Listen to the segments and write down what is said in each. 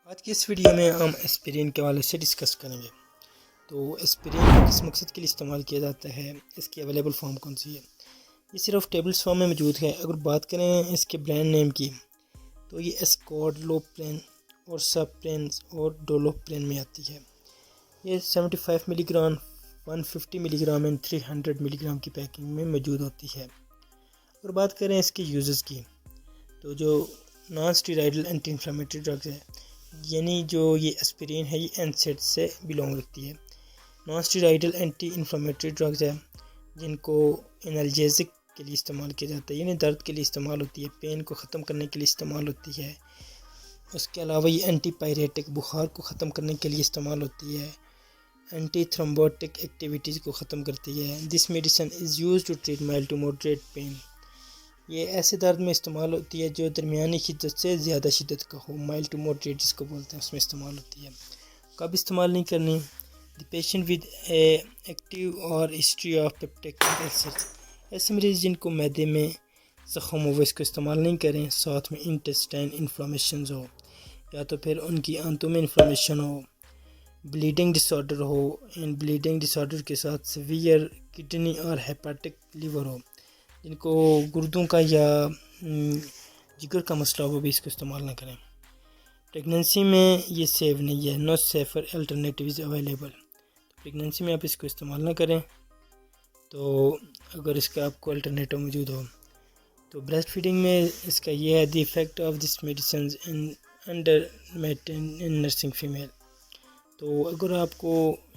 آج کی اس ویڈیو میں ہم اسپرین کے حوالے سے ڈسکس کریں گے۔ تو اسپرین کس مقصد کے لیے استعمال کیا جاتا ہے، اس کی اویلیبل فارم کون سی ہے؟ یہ صرف ٹیبلٹس فارم میں موجود ہے۔ اگر بات کریں اس کے برانڈ نیم کی تو یہ اسکارڈ، لوپرین اور سپرینز اور ڈولوپرین میں آتی ہے۔ یہ 75 ملی گرام، 150 ملی گرام اینڈ 300 ملی گرام کی پیکنگ میں موجود ہوتی ہے۔ اور بات کریں اس کے یوزز کی تو جو نان اسٹیرائڈل اینٹی انفلامیٹری ڈرگز ہے، یعنی جو یہ اسپرین ہے یہ NSAIDs سے بلونگ رکھتی ہے۔ نان اسٹیرائڈل اینٹی انفلامیٹری ڈرگز ہے جن کو انالجیزک کے لیے استعمال کیا جاتا ہے، یعنی درد کے لیے استعمال ہوتی ہے، پین کو ختم کرنے کے لیے استعمال ہوتی ہے۔ اس کے علاوہ یہ اینٹیپائریٹک، بخار کو ختم کرنے کے لیے استعمال ہوتی ہے، اینٹی تھرومبوٹک ایکٹیویٹیز کو ختم کرتی ہے۔ This medicine is use to treat mild to moderate pain. یہ ایسے درد میں استعمال ہوتی ہے جو درمیانی شدت سے زیادہ شدت کا ہو، مائلڈ ٹو موڈریٹ جس کو بولتے ہیں، اس میں استعمال ہوتی ہے۔ کب استعمال نہیں کرنی؟ The patient with a active اور ہسٹری آف پیپٹیک السر، ایسے مریض جن کو معدے میں زخم ہو وہ اس کو استعمال نہیں کریں، ساتھ میں انٹسٹائن انفلامیشنز ہو یا تو پھر ان کی آنتوں میں انفلامیشن ہو، بلیڈنگ ڈس آرڈر ہو، اینڈ بلیڈنگ ڈس آرڈر کے ساتھ سیویئر کڈنی اور ہیپاٹک لیور ہو، جن کو گردوں کا یا جگر کا مسئلہ ہو وہ بھی اس کو استعمال نہ کریں۔ پریگننسی میں یہ سیف نہیں ہے، نو سیفر الٹرنیٹیوز اویلیبل، پریگننسی میں آپ اس کو استعمال نہ کریں۔ تو اگر اس کا آپ کو الٹرنیٹو موجود ہو تو بریسٹ فیڈنگ میں اس کا یہ ہے the effect of this medicines in under in nursing female. تو اگر آپ کو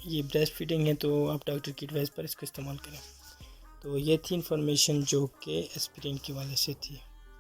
یہ بریسٹ فیڈنگ ہے تو آپ ڈاکٹر کی ایڈوائس پر اس کو استعمال کریں۔ تو یہ تھی انفارمیشن جو کہ اسپرین کے حوالے سے تھی۔